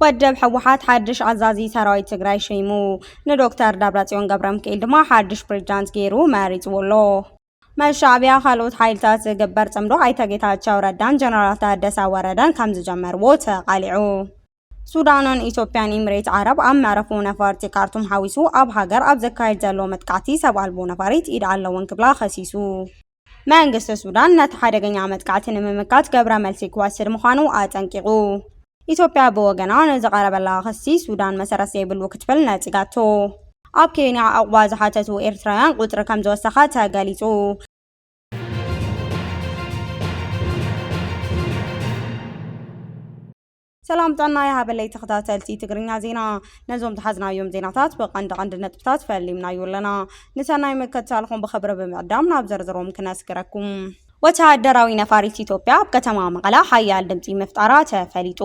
ወደብ ሕወሓት ሓድሽ ኣዛዚ ሰራዊት ትግራይ ሸይሙ ንዶክተር ዳብረጽዮን ገብረሚካኤል ድማ ሓድሽ ፕሬዝዳንት ገይሩ መሪጽዎሎ መሻዕብያ ካልኦት ሓይልታት ዝግበር ጽምዶ ኣይተ ጌታቸው ረዳን ጀነራል ታደሰ ወረደን ከም ዝጀመርዎ ተቃሊዑ ሱዳንን ኢትዮጵያን ኢሚሬት ዓረብ ኣብ መዕረፉ ነፈርቲ ካርቱም ሓዊሱ ኣብ ሃገር ኣብ ዘካየድ ዘሎ መጥቃዕቲ ሰብ ኣልቦ ነፋሪት ኢድ ኣለዎን ክብላ ኸሲሱ መንግስቲ ሱዳን ነቲ ሓደገኛ መጥቃዕቲ ንምምካት ገብረ መልሲ ክወስድ ምዃኑ ኣጠንቂቑ ኢትዮጵያ በወገና ንዝቀረበላ ክሲ ሱዳን መሰረት ዘይብሉ ክትብል ነጽጋቶ ኣብ ኬንያ ኣቕባ ዝሓተቱ ኤርትራውያን ቁጥሪ ከም ዝወሰኸ ተገሊጹ ሰላም ጣና የሃበለይ ተኸታተልቲ ትግርኛ ዜና ነዞም ተሓዝናዮም ዜናታት በቀንድ ነጥብታት ፈሊምናዮ ኣለና ንሰናይ መከታተልኩም ብኽብሪ ብምዕዳም ናብ ዘርዝሮም ክነስግረኩም ወተሃደራዊ ነፋሪት ኢትዮጵያ ኣብ ከተማ መቐለ ሓያል ድምፂ ምፍጣራ ተፈሊጡ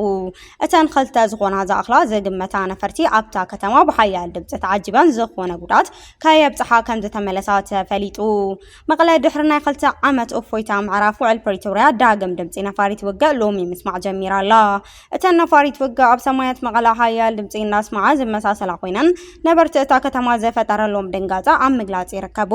እተን ክልተ ዝኾና ዝኣኽላ ዝግመታ ነፈርቲ ኣብታ ከተማ ብሓያል ድምፂ ተዓጂበን ዝኾነ ጉዳት ከየብፅሓ ከም ዝተመለሳ ተፈሊጡ መቐለ ድሕሪ ናይ 2 ዓመት እፎይታ ምዕራፍ ውዕል ፕሪቶርያ ዳግም ድምፂ ነፋሪት ውግእ ሎሚ ምስማዕ ጀሚራ ኣላ እተን ነፋሪት ውግእ ኣብ ሰማያት መቐለ ሓያል ድምፂ እናስማዓ ዝመሳሰላ ኮይነን ነበርቲ እታ ከተማ ዘፈጠረሎም ድንጋፃ ኣብ ምግላፅ ይርከቡ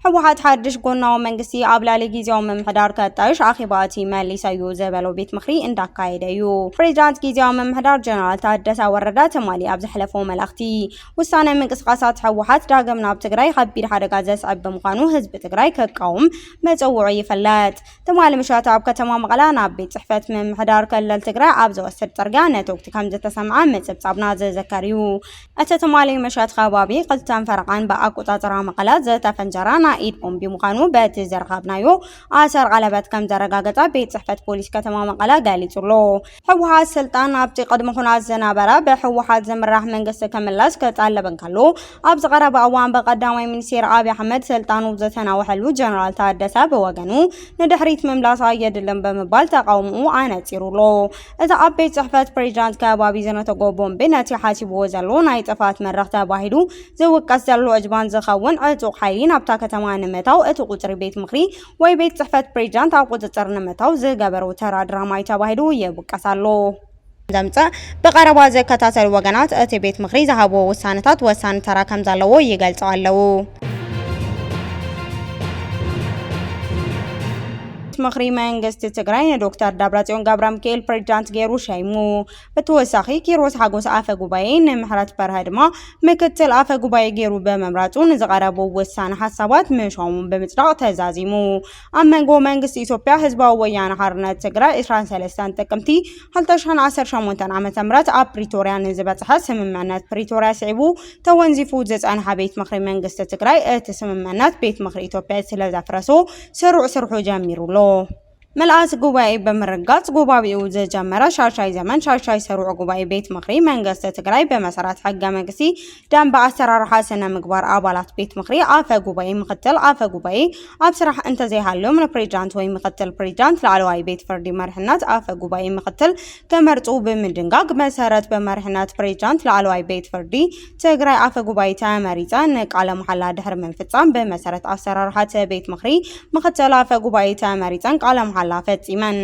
ሕወሓት ሓድሽ ጎናዊ መንግስቲ ኣብ ላዕሊ ጊዜያዊ ምምሕዳር ከጣይሽ ኣኺባቲ መሊሰዩ ዘበሎ ቤት ምኽሪ እንዳካየደ እዩ ፕሬዝዳንት ጊዜያዊ ምምሕዳር ጀነራል ታደሰ ወረደ ተማሊ ኣብ ዝሕለፎ መልእኽቲ ውሳነ ምንቅስቓሳት ሕወሓት ዳግም ናብ ትግራይ ከቢድ ሓደጋ ዘስዕብ ብምዃኑ ህዝቢ ትግራይ ከቃውም መፀውዑ ይፍለጥ ተማሊ ምሻት ኣብ ከተማ መቐለ ናብ ቤት ጽሕፈት ምምሕዳር ክልል ትግራይ ኣብ ዝወስድ ጽርግያ ነተወቅቲ ከም ዝተሰምዐ ምጽብጻብና ዝዝከር እዩ እቲ ተማሊ ምሻት ከባቢ 2 ፈረቓን ብኣቆጻጽራ መቐለ ዝተፈንጀራ ናይ ኢድ ቦምቢ ምዃኑ በቲ ዘረኸብናዮ አሰር ቀለበት ከም ዘረጋገጸ ቤት ጽሕፈት ፖሊስ ከተማ መቐለ ገሊጹሎ ሕወሓት ስልጣን ኣብቲ ቅድሚ ኩናት ዝነበረ ብሕወሓት ዝምራሕ መንግስቲ ክምለስ ክጣለብን ከሎ ኣብ ዝቐረበ እዋን በቀዳማይ ሚኒስትር ኣብይ ኣሕመድ ስልጣኑ ዝተናወሐሉ ጀነራል ታደሰ ብወገኑ ንድሕሪት ምምላስ የድልን ብምባል ተቃውምኡ ኣነጺሩሎ እቲ ኣብ ቤት ጽሕፈት ፕሬዝዳንት ከባቢ ዝነተጎ ቦምቢ ነቲ ሓሲብዎ ዘሎ ናይ ጥፋት መድረኽ ተባሂሉ ዝውቀስ ዘሎ እጅባን ዝኸውን ዕጡቕ ሓይሊ ናብታ ከተማ ንምእታው እቲ ቁጽሪ ቤት ምኽሪ ወይ ቤት ጽሕፈት ፕሬዝዳንት ኣብ ቁጥጥር ንምእታው ዝገበሩ ተራ ድራማዊ ተባሂሉ ይውቀሳሎ ዘምፀ በቀረባ ዘከታተሉ ወገናት እቲ ቤት ምኽሪ ዝሃቦ ውሳነታት ወሳኒ ተራ ከም ዘለዎ ይገልጹ ኣለው ምኽሪ መንግስቲ ትግራይ ንዶክተር ዳብረጽዮን ገብረሚካኤል ፕሬዝዳንት ገይሩ ሸይሙ ብተወሳኺ ኪሮስ ሓጎስ ኣፈ ጉባኤ ንምሕረት በርሀ ድማ ምክትል ኣፈ ጉባኤ ገይሩ በመምራጹ ንዝቐረቡ ውሳነ ሓሳባት ምሾሙን ብምጽዳቕ ተዛዚሙ ኣብ መንጎ መንግስቲ ኢትዮጵያ ህዝባዊ ወያነ ሓርነት ትግራይ 23 ጥቅምቲ 2018 ዓ.ም ኣብ ፕሪቶርያ ንዝበጽሐ ስምምዕነት ፕሪቶርያ ስዒቡ ተወንዚፉ ዝጸንሐ ቤት ምኽሪ መንግስቲ ትግራይ እቲ ስምምዕነት ቤት ምኽሪ ኢትዮጵያ ስለዘፍረሶ ስርሑ ጀሚሩሎ መልአስ ጉባኤ በመረጋጽ ጉባኤው ዘጀመረ ሻሻይ ዘመን ሻሻይ ሰሩዕ ጉባኤ ቤት ምኽሪ መንግስቲ ትግራይ በመሰረት ሕገ መንግስቲ ደንብ አሰራርሓ ስነ ምግባር አባላት ቤት ምኽሪ አፈ ጉባኤ ምክትል አፈ ጉባኤ ኣብ ስራሕ እንተዘይሃልዮም ንፕሬዝዳንት ወይ ምክትል ፕሬዝዳንት ላዕለዋይ ቤት ፍርዲ መርሕነት አፈ ጉባኤ ምክትል ከመርጹ ብምድንጋግ መሰረት በመርሕነት ፕሬዝዳንት ላዕለዋይ ቤት ፍርዲ ትግራይ አፈ ጉባኤ ተመሪጸ ንቃለ መሐላ ድሕሪ ምንፍጻም በመሰረት አሰራርሓ ቤት ምኽሪ ምክትል አፈ ጉባኤ ተመሪጸን ቃለ መሐላ ፈጺመን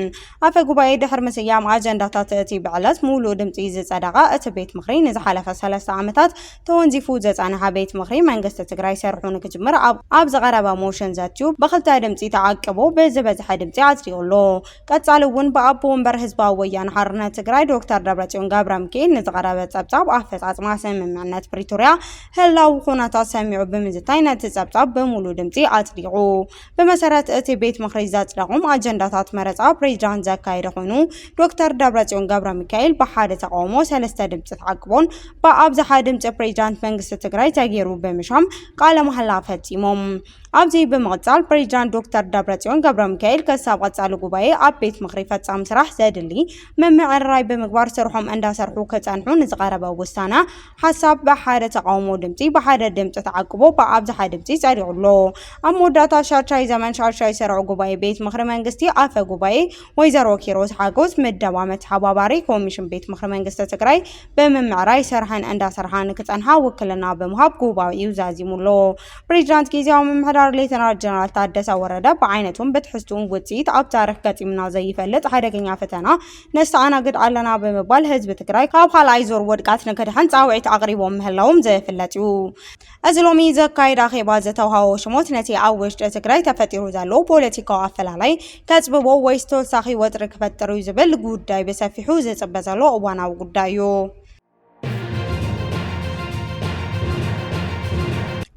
አፈ ጉባኤ ድሕሪ ምስያም አጀንዳታት እቲ ብዕለት ሙሉእ ድምጺ ዝጸደቐ እቲ ቤት ምኽሪ ንዝሓለፈ 3 ዓመታት ተወንዚፉ ዘጸንሐ ቤት ምኽሪ መንግስቲ ትግራይ ሰርሑ ንክጅምር ኣብ ዝቐረበ ሞሽን ዘትዩ ብኽልተ ድምጺ ተዓቂቡ ብዝበዝሐ ድምጺ ኣጽዲቑሎ ቀጻሊ እውን ብኣቦ ወንበር ህዝባዊ ወያነ ሓርነት ትግራይ ዶክተር ዳብረጽዮን ገብረሚካኤል ንዝቐረበ ጸብጻብ ኣፈጻጽማ ስምምዕነት ፕሪቶርያ ህላው ኩነታት ሰሚዑ ብምዝታይ ነቲ ጸብጻብ ብሙሉእ ድምጺ ኣጽዲቑ ብመሰረት እቲ ቤት ምኽሪ ዘጽደቑም አጀንዳታት መረጻ ፕሬዝዳንት ዘካየደ ኮይኑ ዶክተር ዳብረጽዮን ገብረሚካኤል ብሓደ ተቃውሞ 3 ድምጺ ተዓቂቦን ብኣብዝሓ ድምጺ ፕሬዝዳንት መንግስቲ ትግራይ ተገይሩ ብምሻም ቃለ መሐላ ፈጺሞም ኣብዚ ብምቕጻል ፕሬዝዳንት ዶክተር ዳብረጽዮን ገብረሚካኤል ከሳብ ቀጻሊ ጉባኤ ኣብ ቤት ምኽሪ ፈጻሚ ስራሕ ዘድሊ መምዕርራይ ብምግባር ስርሖም እንዳሰርሑ ከጸንሑ ንዝቐረበ ውሳነ ሓሳብ ብሓደ ተቃውሞ ድምጺ ብሓደ ድምጺ ተዓቂቦ ብኣብዝሓ ድምጺ ጸዲቑሎ ኣብ መወዳእታ ሻሻይ ዘመን ሻሻይ ሰርዑ ጉባኤ ቤት ምኽሪ መንግስቲ አፈ ጉባኤ ወይዘሮ ኪሮስ ሓጎስ መደባመት ሓባባሪ ኮሚሽን ቤት ምክሪ መንግስቲ ትግራይ በመምዕራይ ሰርሐን እንዳሰርሐን ክጸንሓ ውክልና በመሃብ ጉባኤው ዛዚሙሎ ፕሬዝዳንት ጊዜያዊ መምሕዳር ሌተናል ጀነራል ታደሰ ወረደ በዓይነቱም በትሕዝቱን ውጽኢት ኣብ ታሪኽ ገጢምና ዘይፈልጥ ሓደገኛ ፈተና ነስተኣናግድ ኣለና በመባል ህዝቢ ትግራይ ካብ ካልኣይ ዞር ወድቃት ንክድሕን ጻውዒት ኣቕሪቦም ምህላዎም ዘፍለጥ እዩ እዚ ሎሚ ዘካይድ ኣኼባ ዝተውሃቦ ሽሞት ነቲ ኣብ ውሽጢ ትግራይ ተፈጢሩ ዘሎ ፖለቲካዊ ኣፈላላይ ከጽብቦ ወይ ዝተወሳኺ ወጥሪ ክፈጥር እዩ ዝብል ጉዳይ በሰፊሑ ዝጽበ ዘሎ እዋናዊ ጉዳይ እዩ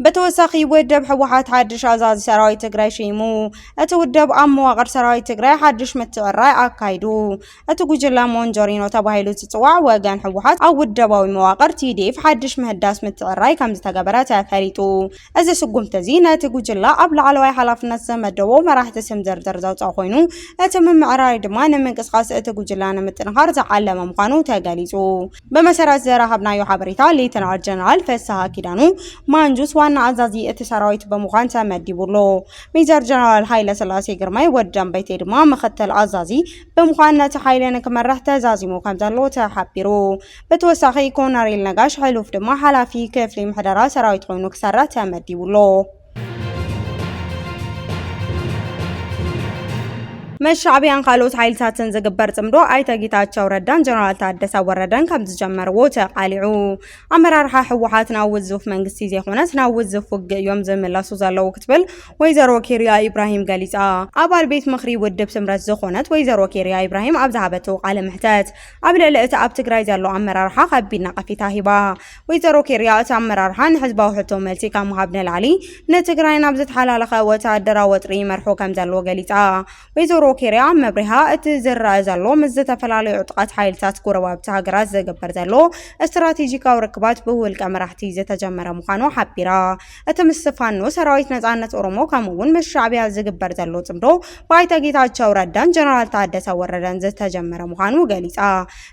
በተወሳኺ ወደብ ሕወሓት ሓድሽ ኣዛዚ ሰራዊት ትግራይ ሽሙ እቲ ውደብ ኣብ መዋቕር ሰራዊት ትግራይ ሓድሽ ምትዕራይ ኣካይዱ እቲ ጉጅለ ሞንጆሪኖ ተባሂሉ ዝጽዋዕ ወገን ሕወሓት ኣብ ውደባዊ መዋቕር TDF ሓድሽ ምህዳስ ምትዕራይ ከም ዝተገበረ ተፈሊጡ እዚ ስጉምቲ እዚ ነቲ ጉጅለ ኣብ ላዕለዋይ ሓላፍነት ዘመደቦ መራሕቲ ስም ዝርዝር ዘውፅእ ኮይኑ እቲ ምምዕራይ ድማ ንምንቅስቓስ እቲ ጉጅለ ንምጥንኻር ዝዓለመ ምዃኑ ተገሊጹ ብመሰረት ዘረኸብናዮ ሓበሬታ ሌተናል ጀነራል ፍስሓ ኪዳኑ ማንጁስ ዋና አዛዚ እቲ ሰራዊት በመዃን ተመዲቡሎ ሜጀር ጀነራል ሃይለ ስላሴ ግርማይ ወደም በይቴ ድማ ምክትል አዛዚ በመዃን ነቲ ሓይልን ክመርሕ ተዛዚሙ ከም ዘሎ ተሓቢሩ በተወሳኺ ኮሎኔል ነጋሽ ሕሉፍ ድማ ሓላፊ ክፍሊ ምሕደራ ሰራዊት ኮይኑ ክሰርሕ ተመዲቡሎ መሻዕቢያን ካልኦት ሓይልታትን ዝግበር ጽምዶ ኣይተ ጌታቸው ረዳን ጀነራል ታደሰ ወረደን ከም ዝጀመርዎ ተቃሊዑ ኣመራርሓ ሕወሓት ናብ ውዝፍ መንግስቲ ዘይኮነስ ናብ ውዝፍ ውግእ እዮም ዝምለሱ ዘለው ክትብል ወይዘሮ ኬርያ ኢብራሂም ገሊጻ ኣባል ቤት ምክሪ ውድብ ስምረት ዝኾነት ወይዘሮ ኬርያ ኢብራሂም ኣብ ዝሃበቶ ቃለ ምሕተት ኣብ ልዕሊ እቲ ኣብ ትግራይ ዘሎ ኣመራርሓ ከቢድ ነቐፌታ ሂባ ወይዘሮ ኬርያ እቲ ኣመራርሓ ንህዝባዊ ሕቶ መልሲ ካብ ምሃብ ንላዕሊ ንትግራይ ናብ ዝተሓላለኸ ወተሃደራዊ ወጥሪ ይመርሖ ከም ዘለዎ ገሊጻ ወይዘሮ ኬርያ መብሪሃ እቲ ዝረአ ዘሎ ምስ ዝተፈላለዩ ዕጡቃት ሓይልታት ጎረባብቲ ሃገራት ዝግበር ዘሎ ስትራቴጂካዊ ርክባት ብውልቀ መራሕቲ ዝተጀመረ ምዃኑ ሓቢራ እቲ ምስፋኖ ሰራዊት ነጻነት ኦሮሞ ከምኡውን ምስ ሻዕቢያ ዝግበር ዘሎ ጽምዶ ባይተ ጌታቸው ረዳን ጀነራል ታደሰ ወረደን ዝተጀመረ ምዃኑ ገሊጻ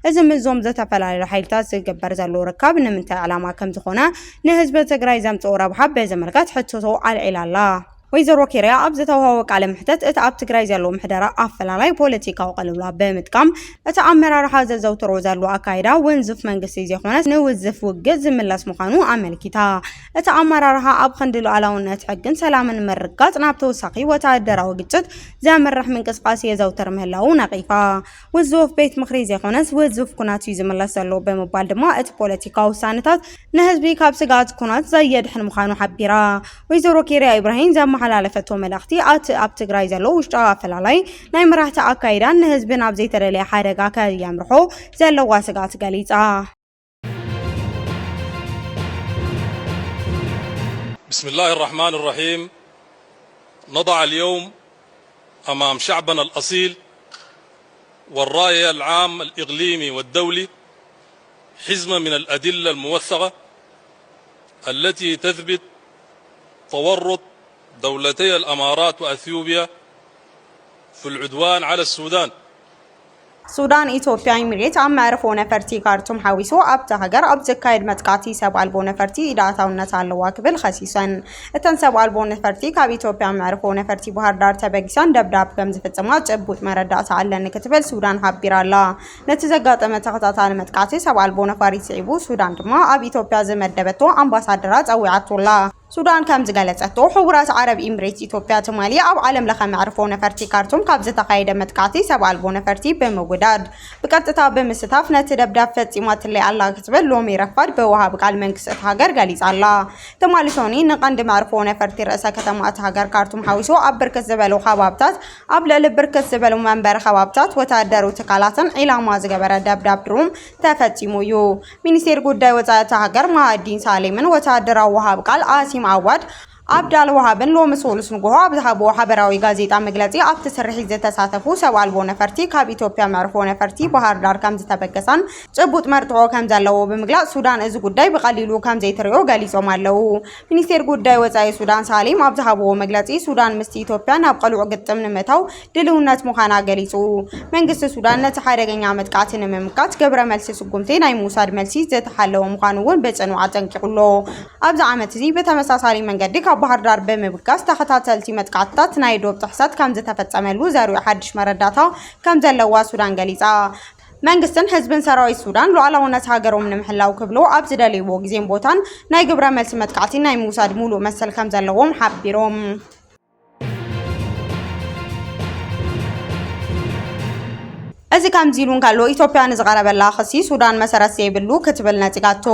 እዚ ምዞም ዝተፈላለዩ ሓይልታት ዝግበር ዘሎ ርካብ ንምንታይ ዕላማ ከም ዝኾነ ንህዝቢ ትግራይ ዘምጽኦ ረብሓ በዘመልከት ሕቶቶ ኣልዒላላ ወይዘሮ ኬርያ ኣብ ዝተውሃቦ ቃለ ምሕተት እቲ ኣብ ትግራይ ዘሎ ምሕደራ ኣፈላላይ ፖለቲካዊ ቅልውላ ብምጥቃም እቲ ኣመራርሓ ዘዘውትሮ ዘሎ ኣካይዳ ወንዝፍ መንግስቲ ዘይኮነስ ንውዝፍ ውግእ ዝምለስ ምዃኑ ኣመልኪታ እቲ ኣመራርሓ ኣብ ክንዲ ሉዓላውነት ሕግን ሰላምን ምርጋጽ ናብ ተወሳኺ ወተሃደራዊ ግጭት ዘምርሕ ምንቅስቃስ የዘውትር ምህላው ነቒፋ ውዝፍ ቤት ምክሪ ዘይኮነስ ውዝፍ ኩናት እዩ ዝምለስ ዘሎ ብምባል ድማ እቲ ፖለቲካዊ ውሳነታት ንህዝቢ ካብ ስጋት ኩናት ዘየድሕን ምዃኑ ሓቢራ ወይዘሮ ኬርያ ኢብራሂም ሓላለፈቶ መልእኽቲ ኣብ ትግራይ ዘሎ ውሽጣዊ ኣፈላላይ ናይ መራሕቲ ኣካይዳን ንህዝብን ኣብ ዘይተደለየ ሓደጋ ከየምርሖ ዘለዋ ስጋት ገሊጻ بسم الله الرحمن الرحيم نضع اليوم أمام شعبنا الأصيل والرأي العام الإقليمي والدولي حزمة من الأدلة الموثقة التي تثبت تورط دولتي الأمارات وأثيوبيا في العدوان على السودان ሱዳን ኢትዮጵያ ኢሚሬት ኣብ መዕርፎ ነፈርቲ ካርቱም ሓዊሱ ኣብቲ ሃገር ኣብ ዝካየድ መጥቃዕቲ ሰብ ኣልቦ ነፈርቲ ኢዳእታውነት ኣለዋ ክብል ኸሲሰን እተን ሰብ ኣልቦ ነፈርቲ ካብ ኢትዮጵያ መዕርፎ ነፈርቲ ባህር ዳር ተበጊሰን ደብዳብ ከም ዝፍጽማ ጭቡጥ መረዳእታ ኣለኒ ክትብል ሱዳን ሓቢራ ኣላ ነቲ ዘጋጠመ ተኸታታሊ መጥቃዕቲ ሰብ ኣልቦ ነፋሪት ስዒቡ ሱዳን ድማ ኣብ ኢትዮጵያ ዝመደበቶ ኣምባሳደራ ጸዊዓቱላ ሱዳን ከም ዝገለጸቶ ሕቡራት ዓረብ ኢሚሬት ኢትዮጵያ ትማሊ ኣብ ዓለም ለኸ መዕርፎ ነፈርቲ ካርቱም ካብ ዝተኻየደ መጥቃዕቲ ሰብ ኣልቦ ነፈርቲ ብምጉዳድ ብቀጥታ ብምስታፍ ነቲ ደብዳብ ፈጺማ ትለይ ኣላ ክትብል ሎሚ ረፋድ በወሃብ ቃል መንግስቲ እቲ ሃገር ገሊጻ ኣላ ትማሊ ሶኒ ንቐንዲ መዕርፎ ነፈርቲ ርእሰ ከተማ እቲ ሃገር ካርቱም ሓዊሱ ኣብ ብርክት ዝበሉ ከባብታት ኣብ ልዕሊ ብርክት ዝበሉ መንበሪ ከባብታት ወተሃደራዊ ትካላትን ዒላማ ዝገበረ ደብዳብ ድሩም ተፈጺሙ እዩ ሚኒስቴር ጉዳይ ወጻኢ እቲ ሃገር ማህዲን ሳሌምን ወተሃደራዊ ወሃብ ቃል አሲም አዋድ አብዳል ወሃብን ሎሚ ሶሉስ ንጎሆ ኣብ ዝሃቦ ሓበራዊ ጋዜጣ መግለጺ ኣብቲ ስርሒት ዝተሳተፉ ሰብ ኣልቦ ነፈርቲ ካብ ኢትዮጵያ መዕርፎ ነፈርቲ ባህር ዳር ከም ዝተበገሳን ጭቡጥ መርትዖ ከም ዘለዎ ብምግላጽ ሱዳን እዚ ጉዳይ ብቐሊሉ ከም ዘይትሪኦ ገሊጾም ኣለው ሚኒስቴር ጉዳይ ወጻኢ ሱዳን ሳሊም ኣብ ዝሃቦ መግለጺ ሱዳን ምስቲ ኢትዮጵያ ናብ ቀልዑ ግጥም ንምታው ድልውነት ምዃና ገሊጹ መንግስቲ ሱዳን ነቲ ሓደገኛ መጥቃዕቲ ንምምካት ገብረ መልሲ ስጉምቲ ናይ ሙሳድ መልሲ ዝተሓለወ ምዃኑ እውን በጽኑዕ ኣጠንቂቑሎ ኣብዚ ዓመት እዚ ብተመሳሳሊ መንገዲ ካብ ኣብ ባህር ዳር ብምብጋስ ተኸታተልቲ መጥቃዕትታት ናይ ዶብ ጥሕሰት ከም ዝተፈጸመሉ ዘርእዩ ሓድሽ መረዳእታ ከም ዘለዋ ሱዳን ገሊጻ መንግስትን ህዝብን ሰራዊት ሱዳን ሉዓላውነት ሃገሮም ንምሕላው ክብሉ ኣብ ዝደልይዎ ግዜን ቦታን ናይ ግብረ መልሲ መጥቃዕቲ ናይ ምውሳድ ሙሉእ መሰል ከም ዘለዎም ሓቢሮም እዚ ከም ዚሉን ካሎ ኢትዮጵያ ንዝቀረበላ ክሲ ሱዳን መሰረት ዘይብሉ ክትብል ነፂጋቶ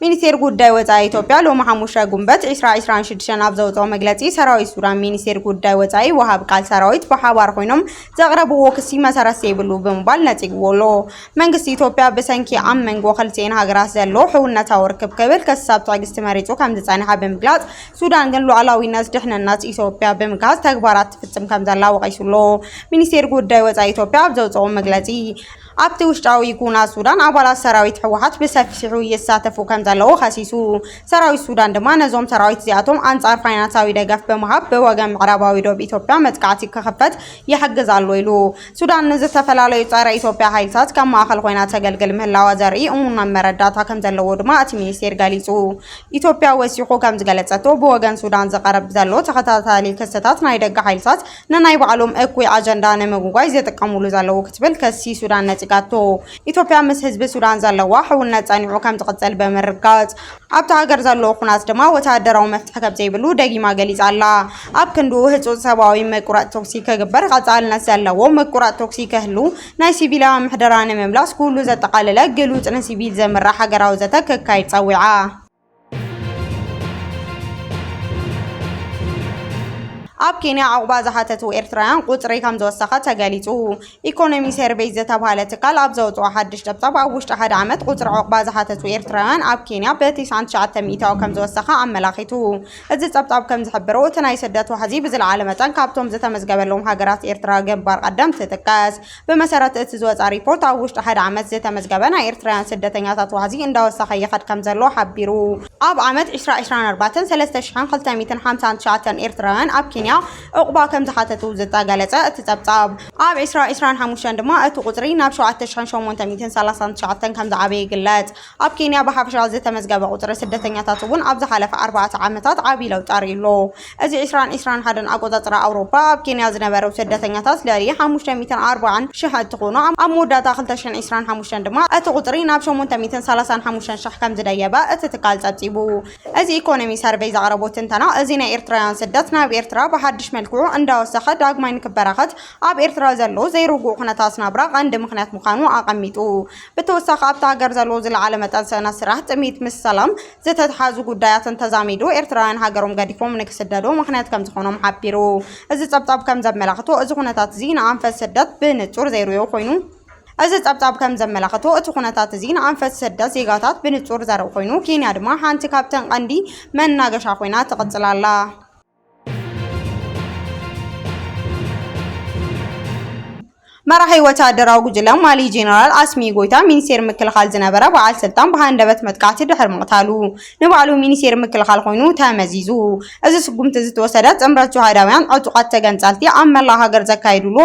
ሚኒስቴር ጉዳይ ወፃኢ ኢትዮጵያ ሎሚ 5 ጉንበት 2026 ኣብ ዘውፅኦ መግለጺ ሰራዊት ሱዳን ሚኒስቴር ጉዳይ ወፃኢ ወሃብ ቃል ሰራዊት ብሓባር ኮይኖም ዘቅረብዎ ክሲ መሰረት ዘይብሉ ብምባል ነፂግዎሎ መንግስቲ ኢትዮጵያ ብሰንኪ ኣብ መንጎ ክልቲአን ሃገራት ዘሎ ሕውነታዊ ርክብ ክብል ከሳብ ትዕግስቲ መሪጹ ከም ዝጸንሐ ብምግላጽ ሱዳን ግን ሉዓላዊነት ድሕንነት ኢትዮጵያ ብምግላጽ ተግባራት ትፍጽም ከም ዘላ ወቂሱሎ ሚኒስቴር ጉዳይ ወፃኢ ኢትዮጵያ ኣብ ዘውፅኦ መግለጺ ኣብቲ ውሽጣዊ ኩናት ሱዳን ኣባላት ሰራዊት ሕወሓት ብሰፊሑ ይሳተፉ ከም ዘለዉ ኸሲሱ ሰራዊት ሱዳን ድማ ነዞም ሰራዊት እዚኣቶም አንጻር ፋይናንሳዊ ደገፍ ብምሃብ ብወገን ምዕራባዊ ዶብ ኢትዮጵያ መጥቃዕቲ ክኽፈት ይሕግዝ ኣሎ ኢሉ ሱዳን ንዝተፈላለዩ ጸረ ኢትዮጵያ ሓይልታት ከም ማእኸል ኮይና ተገልግል ምህላዋ ዘርኢ እሙና መረዳእታ ከም ዘለዎ ድማ እቲ ሚኒስቴር ገሊጹ ኢትዮጵያ ወሲኹ ከም ዝገለጸቶ ብወገን ሱዳን ዝቀረብ ዘሎ ተኸታታሊ ክስተታት ናይ ደገ ሓይልታት ንናይ ባዕሎም እኩይ ኣጀንዳ ንምጉጓይ ዝጥቀሙሉ ዘለዉ ክትብል ከሲ ሱዳን ነፂጋቶ ኢትዮጵያ ምስ ህዝቢ ሱዳን ዘለዋ ሕውነት ጸኒዑ ከም ዝቕጽል ብምርጋጽ ኣብቲ ሃገር ዘሎ ኩናት ድማ ወተሃደራዊ መፍትሒ ከም ዘይብሉ ደጊማ ገሊጻ ኣላ ኣብ ክንዱ ህጹጽ ሰብኣዊ ምቁራጽ ቶክሲ ክግበር ቀጻልነት ዘለዎ ምቁራጽ ቶክሲ ክህሉ ናይ ሲቪላዊ ምሕደራ ንምምላስ ኩሉ ዘጠቃለለ ግሉጽ ንሲቪል ዘምራሕ ሃገራዊ ዘተ ክካየድ ጸዊዓ ኣብ ኬንያ ዓቁባ ዝሓተቱ ኤርትራውያን ቁጽሪ ከም ዝወሰኸ ተገሊጹ ኢኮኖሚ ሰርቬይ ዝተባሃለ ትካል ኣብ ዘውፅኦ ሓድሽ ፀብጻብ ኣብ ውሽጢ ሓደ ዓመት ቁጽሪ ዓቁባ ዝሓተቱ ኤርትራውያን ኣብ ኬንያ ብ99% ከም ዝወሰኸ ኣመላኺቱ እዚ ፀብጻብ ከም ዝሕብሮ እቲ ናይ ስደት ዋሕዚ ብዝለዓለ መጠን ካብቶም ዝተመዝገበሎም ሃገራት ኤርትራ ግንባር ቀደም ትጥቀስ ብመሰረት እቲ ዝወፃ ሪፖርት ኣብ ውሽጢ ሓደ ዓመት ዝተመዝገበ ናይ ኤርትራውያን ስደተኛታት ዋሕዚ እንዳወሰኸ ይኸድ ከም ዘሎ ሓቢሩ ኣብ ዓመት 2024 3259 ኤርትራውያን ኣብ ኬንያ ዕቁባ ከም ዝሓተቱ ዝተገለጸ እቲ ፀብጻብ ኣብ 2025 ድማ እቲ ቁጽሪ ናብ 7839 ከም ዝዓበየ ይግለጽ ኣብ ኬንያ ብሓፈሻ ዝተመዝገበ ቁጽሪ ስደተኛታት እውን ኣብ ዝሓለፈ 4 ዓመታት ዓብዪ ለውጢ ኣርእዩሎ እዚ 2021 ኣቆጻጽራ ኣውሮፓ ኣብ ኬንያ ዝነበሩ ስደተኛታት ልዕሊ 540,000 እንትኾኑ ኣብ መወዳእታ 2025 ድማ እቲ ቁጽሪ ናብ 835,000 ከም ዝደየበ እቲ ትካል ጸብጺቡ እዚ ኢኮኖሚ ሰርቬይ ዘቕረቦ ትንተና እዚ ናይ ኤርትራውያን ስደት ናብ ኤርትራ ብሓድሽ መልክዑ እንዳወሰኸ ዳግማይ ንክበራኸት ኣብ ኤርትራ ዘሎ ዘይርጉእ ኩነታት ናብራ ቀንዲ ምክንያት ምዃኑ ኣቐሚጡ ብተወሳኺ ኣብቲ ሃገር ዘሎ ዝለዓለ መጠን ስእነት ስራሕ ጥሚት ምስ ሰላም ዝተተሓዙ ጉዳያትን ተዛሚዱ ኤርትራውያን ሃገሮም ገዲፎም ንክስደዱ ምክንያት ከም ዝኾኖም ሓቢሩ እዚ ፀብጻብ ከም ዘመላኽቶ እዚ ኩነታት እዚ ንኣንፈት ስደት ብንጹር ዘይርዮ ኮይኑ እዚ ፀብጻብ ከም ዘመላኽቶ እቲ ኩነታት እዚ ንኣንፈት ስደት ዜጋታት ብንጹር ዘርኢ ኮይኑ ኬንያ ድማ ሓንቲ ካብተን ቀንዲ መናገሻ ኮይና ትቕጽል ኣላ መራሒ ወታደራዊ ጉጅለ ማሊ ጀነራል አስሚ ጎይታ ሚኒስቴር ምክልኻል ዝነበረ በዓል ስልጣን ብሃንደበት መጥቃዕቲ ድሕሪ ምቕታሉ ንባዕሉ ሚኒስቴር ምክልኻል ኮይኑ ተመዚዙ እዚ ስጉምቲ ዝተወሰደ ጥምረት ጁሃዳውያን ዕጡቃት ተገንጻልቲ ኣብ መላ ሃገር ዘካይድሉ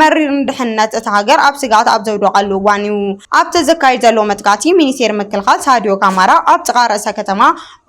መሪር ድሕነት እቲ ሃገር ኣብ ስጋት ኣብ ዘውደቐሉ እዋን እዩ ኣብቲ ዘካይድ ዘሎ መጥቃዕቲ ሚኒስቴር ምክልኻል ሳዲዮ ካማራ ኣብ ጥቓ ርእሰ ከተማ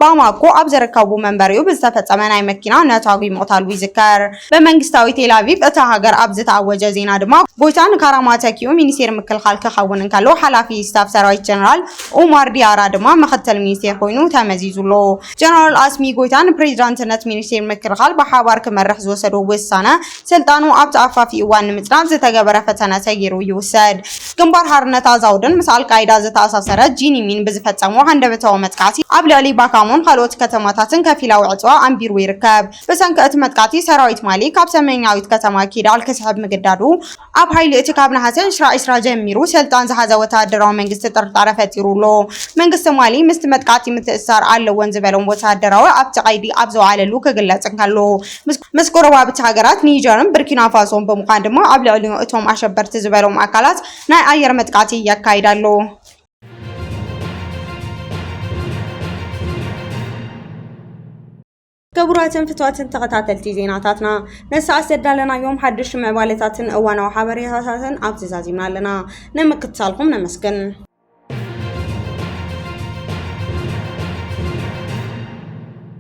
ባማኮ ኣብ ዝርከቡ መንበሪኡ ብዝተፈጸመ ናይ መኪና ነታዊ ምቕታሉ ይዝከር ብመንግስታዊ ቴል አቪቭ እቲ ሃገር ኣብ ዝተኣወጀ ዜና ድማ ጎይታ ንካራማ ተኪኡ ሚኒስቴር ምክልኻል ክኸውን እንከሎ ሓላፊ ስታፍ ሰራዊት ጀነራል ኡማር ዲያራ ድማ ምክትል ሚኒስቴር ኮይኑ ተመዚዙሎ ጀነራል አስሚ ጎይታ ንፕሬዚዳንትነት ሚኒስቴር ምክልኻል ብሓባር ክመርሕ ዝወሰዶ ውሳነ ስልጣኑ ኣብ ተኣፋፊ እዋን ንምጽናዕ ዝተገበረ ፈተነ ተገይሩ ይውሰድ ግንባር ሓርነት ኣዛውድን ምስ አልቃይዳ ዝተኣሳሰረ ጂኒሚን ብዝፈጸሞ ሃንደበታዊ መጥቃዕቲ ኣብ ልዕሊ ባካሞን ካልኦት ከተማታትን ከፊላዊ ዕፅዋ ኣንቢሩ ይርከብ ብሰንኪ እቲ መጥቃዕቲ ሰራዊት ማሊ ካብ ሰሜናዊት ከተማ ኪዳል ክስሕብ ምግዳዱ ኣብ ሃይሊ እቲ ካብ ነሐሴ 2020 ጀሚሩ ስልጣን ዝሓዘ ወተሃደራዊ መንግስቲ ጥርጣረ ፈጢሩሎ መንግስቲ ማሊ ምስ መጥቃዕቲ ምትእስሳር ኣለዎን ዝበሎም ወተሃደራዊ ኣብቲ ቀይዲ ኣብ ዘውዓለሉ ክግለጽ እንከሎ ምስ ጎረባብቲ ሃገራት ኒጀርን ቡርኪና ፋሶን ብምዃን ድማ ኣብ ልዕሊ እቶም ኣሸበርቲ ዝበሎም ኣካላት ናይ ኣየር መጥቃዕቲ ያካይዳሉ ክቡራትን ፍትዋትን ተኸታተልቲ ዜናታትና ነሰዓት ዘዳለናዮም ሓድሽ መባለታትን እዋናዊ ሓበሬታትን ኣብ ትዛዚምና ኣለና ንምክትሳልኩም ነመስግን